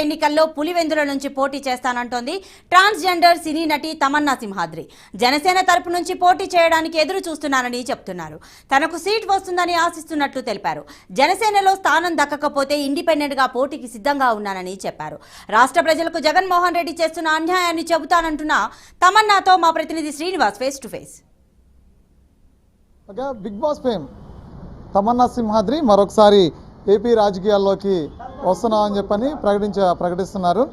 ఎన్నికల్లో పులివెందుల నుంచి పోటీ చేస్తానంటోంది ట్రాన్స్జెండర్ సినీ నటి తమన్నా సింహాద్రి. జనసేన తరపు నుంచి పోటీ చేయడానికి ఎదురు చూస్తున్నానని చెప్తున్నారు. తనకు సీట్ వస్తుందని ఆశిస్తున్నట్లు తెలిపారు. జనసేనలో స్థానం దక్కకపోతే ఇండిపెండెంట్ గా పోటీకి సిద్ధంగా ఉన్నానని చెప్పారు. రాష్ట్ర ప్రజలకు జగన్మోహన్ రెడ్డి చేస్తున్న అన్యాయాన్ని చెబుతానంటున్న తమన్నాతో మా ప్రతినిధి Srinivas face to face. Big Boss fame Tamanna Simhadri మరొకసారి ఏపీ రాజకీయాల్లోకి వస్తున్నామని చెప్పని ప్రకటిస్తున్నారు.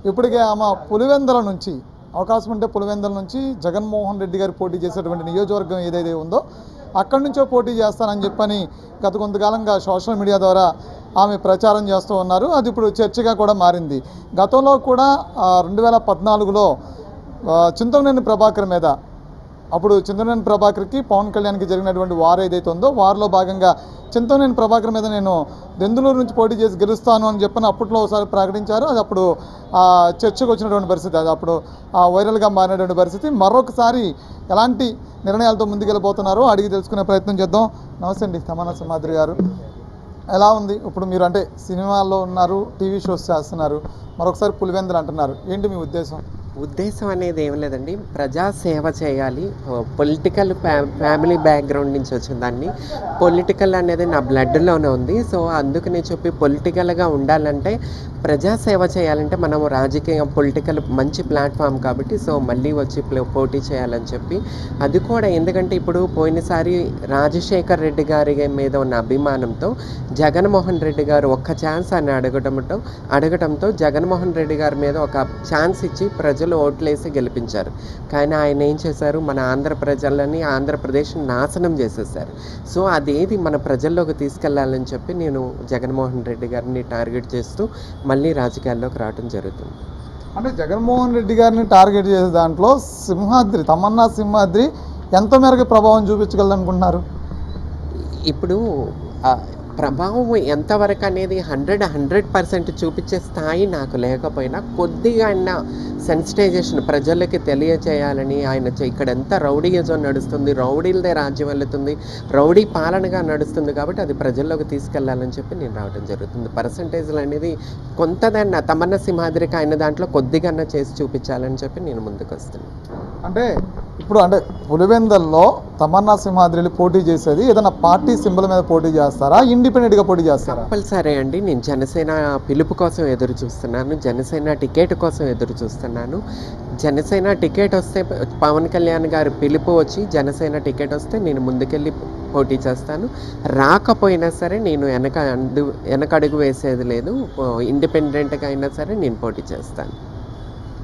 ఇప్పటికే ఆమె పులివెందుల నుంచి అవకాశం ఉంటే పులివెందుల నుంచి జగన్మోహన్ రెడ్డి గారు పోటీ చేసేటువంటి నియోజకవర్గం ఏదైతే ఉందో అక్కడి నుంచో పోటీ చేస్తానని చెప్పని గత కొంతకాలంగా సోషల్ మీడియా ద్వారా ఆమె ప్రచారం చేస్తూ ఉన్నారు. అది ఇప్పుడు చర్చగా కూడా మారింది. గతంలో కూడా 2014లో చింతమనేని ప్రభాకర్ మీద అప్పుడు చింతమనేని ప్రభాకర్కి పవన్ కళ్యాణ్కి జరిగినటువంటి వార్ ఏదైతే ఉందో వార్లో భాగంగా చింతమనేని ప్రభాకర్ మీద నేను దెందులూరు నుంచి పోటీ చేసి గెలుస్తాను అని చెప్పని అప్పట్లో ఒకసారి ప్రకటించారు. అది అప్పుడు చర్చకు వచ్చినటువంటి పరిస్థితి, అది అప్పుడు వైరల్గా మారినటువంటి పరిస్థితి. మరొకసారి ఎలాంటి నిర్ణయాలతో ముందుకెళ్ళిపోతున్నారో అడిగి తెలుసుకునే ప్రయత్నం చేద్దాం. నమస్తే అండి తమన్నా సింహాద్రి గారు, ఎలా ఉంది? ఇప్పుడు మీరు అంటే సినిమాల్లో ఉన్నారు, టీవీ షోస్ చేస్తున్నారు, మరొకసారి పులివెందులు అంటున్నారు, ఏంటి మీ ఉద్దేశం అనేది ఏం లేదండి. ప్రజాసేవ చేయాలి. పొలిటికల్ ఫ్యామిలీ బ్యాక్గ్రౌండ్ నుంచి వచ్చిన దాన్ని పొలిటికల్ అనేది నా బ్లడ్లోనే ఉంది. సో అందుకని చెప్పి పొలిటికల్గా ఉండాలంటే ప్రజాసేవ చేయాలంటే మనము రాజకీయ పొలిటికల్ మంచి ప్లాట్ఫామ్ కాబట్టి సో మళ్ళీ వచ్చి పోటీ చేయాలని చెప్పి అది కూడా ఎందుకంటే ఇప్పుడు పోయినసారి రాజశేఖర్ రెడ్డి గారి మీద ఉన్న అభిమానంతో జగన్మోహన్ రెడ్డి గారు ఒక్క ఛాన్స్ అని అడగటంతో జగన్మోహన్ రెడ్డి గారి మీద ఒక ఛాన్స్ ఇచ్చి ప్రజలు ఓట్లేసి గెలిపించారు. కానీ ఆయన ఏం చేశారు, మన ఆంధ్రప్రదేశ్ నాశనం చేసేసారు. సో అదేది మన ప్రజల్లోకి తీసుకెళ్లాలని చెప్పి నేను జగన్మోహన్ రెడ్డి గారిని టార్గెట్ చేస్తూ మళ్ళీ రాజకీయాల్లోకి రావడం జరుగుతుంది. అంటే జగన్మోహన్ రెడ్డి గారిని టార్గెట్ చేసే దాంట్లో తమన్నా సింహాద్రి ఎంత మేరకు ప్రభావం చూపించగలదు అనుకుంటున్నారు? ఇప్పుడు ప్రభావం ఎంతవరకు అనేది 100% చూపించే స్థాయి నాకు లేకపోయినా కొద్దిగా అయినా సెన్సిటైజేషన్ ప్రజలకి తెలియచేయాలని ఆయన ఇక్కడ ఎంత రౌడీయిజం నడుస్తుంది, రౌడీలదే రాజ్యం వెళుతుంది, రౌడీ పాలనగా నడుస్తుంది కాబట్టి అది ప్రజల్లోకి తీసుకెళ్లాలని చెప్పి నేను రావడం జరుగుతుంది. పర్సంటేజ్లు అనేది కొంతదన్నా తమన్నా సింహాద్రికి ఆయన దాంట్లో కొద్దిగా చేసి చూపించాలని చెప్పి నేను ముందుకు వస్తున్నాను. అంటే ఇప్పుడు అంటే పులివెందుల్లో తమన్నా సింహాద్రిని పోటీ చేసేది ఏదైనా పార్టీ సింబల్ మీద పోటీ చేస్తారా, ఇండిపెండెంట్గా పోటీ చేస్తారా? కంపల్సరీ అండి. నేను జనసేన పిలుపు కోసం ఎదురు చూస్తున్నాను, జనసేన టికెట్ కోసం ఎదురు చూస్తున్నాను. జనసేన టికెట్ వస్తే పవన్ కళ్యాణ్ గారు పిలుపు వచ్చి జనసేన టికెట్ వస్తే నేను ముందుకెళ్ళి పోటీ చేస్తాను. రాకపోయినా సరే నేను వెనకడుగు వేసేది లేదు. ఇండిపెండెంట్గా అయినా సరే నేను పోటీ చేస్తాను.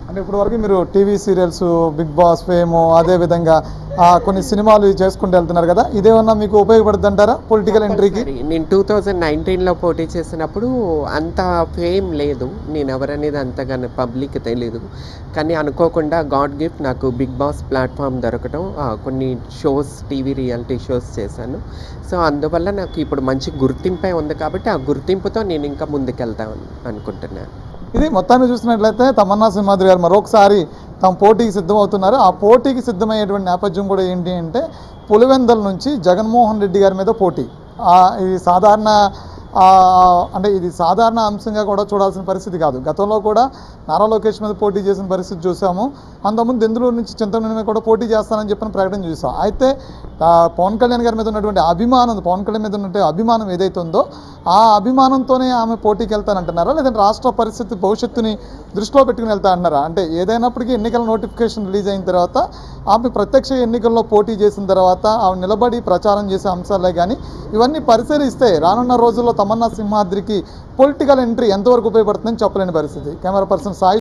అంటే ఇప్పటివరకు మీరు TV serials, Big Boss fame, అదేవిధంగా కొన్ని సినిమాలు చేసుకుంటూ వెళ్తున్నారు కదా, ఇదేమన్నా మీకు ఉపయోగపడుతుంది అంటారా పొలిటికల్ ఎంట్రీకి? నేను 2019లో పోటీ చేసినప్పుడు అంత ఫేమ్ లేదు, నేను ఎవరనేది అంతగా పబ్లిక్ తెలీదు. కానీ అనుకోకుండా గాడ్ గిఫ్ట్ నాకు బిగ్ బాస్ ప్లాట్ఫామ్ దొరకటం, కొన్ని షోస్ టీవీ రియాలిటీ షోస్ చేశాను. సో అందువల్ల నాకు ఇప్పుడు మంచి గుర్తింపే ఉంది కాబట్టి ఆ గుర్తింపుతో నేను ఇంకా ముందుకెళ్తాను అనుకుంటున్నాను. ఇది మొత్తాన్ని చూసినట్లయితే తమన్నా సింహాద్రి గారు మరొకసారి తమ పోటీకి సిద్ధమవుతున్నారు. ఆ పోటీకి సిద్ధమయ్యేటువంటి నేపథ్యం కూడా ఏంటి అంటే పులివెందుల నుంచి జగన్మోహన్ రెడ్డి గారి మీద పోటీ. ఇది సాధారణ అంశంగా కూడా చూడాల్సిన పరిస్థితి కాదు. గతంలో కూడా నారా లోకేష్ మీద పోటీ చేసిన పరిస్థితి చూసాము. అంతకుముందు దెందులూరు నుంచి చింతమనేని మీద కూడా పోటీ చేస్తానని చెప్పిన ప్రకటన చూసాం. అయితే పవన్ కళ్యాణ్ గారి మీద ఉన్నటువంటి పవన్ కళ్యాణ్ మీద ఉన్నటువంటి అభిమానం ఏదైతే ఉందో ఆ అభిమానంతోనే ఆమె పోటీకి వెళ్తానంటున్నారా, లేదంటే రాష్ట్ర పరిస్థితి భవిష్యత్తుని దృష్టిలో పెట్టుకుని వెళ్తా అంటున్నారా? అంటే ఏదైనప్పటికీ ఎన్నికల నోటిఫికేషన్ రిలీజ్ అయిన తర్వాత ఆమె ప్రత్యక్ష ఎన్నికల్లో పోటీ చేసిన తర్వాత ఆమె నిలబడి ప్రచారం చేసే అంశాలే కానీ ఇవన్నీ పరిశీలిస్తే రానున్న రోజుల్లో తమన్నా సింహాద్రికి పొలిటికల్ ఎంట్రీ ఎంతవరకు ఉపయోగపడుతుందని చెప్పలేని పరిస్థితి. Camera person Sai.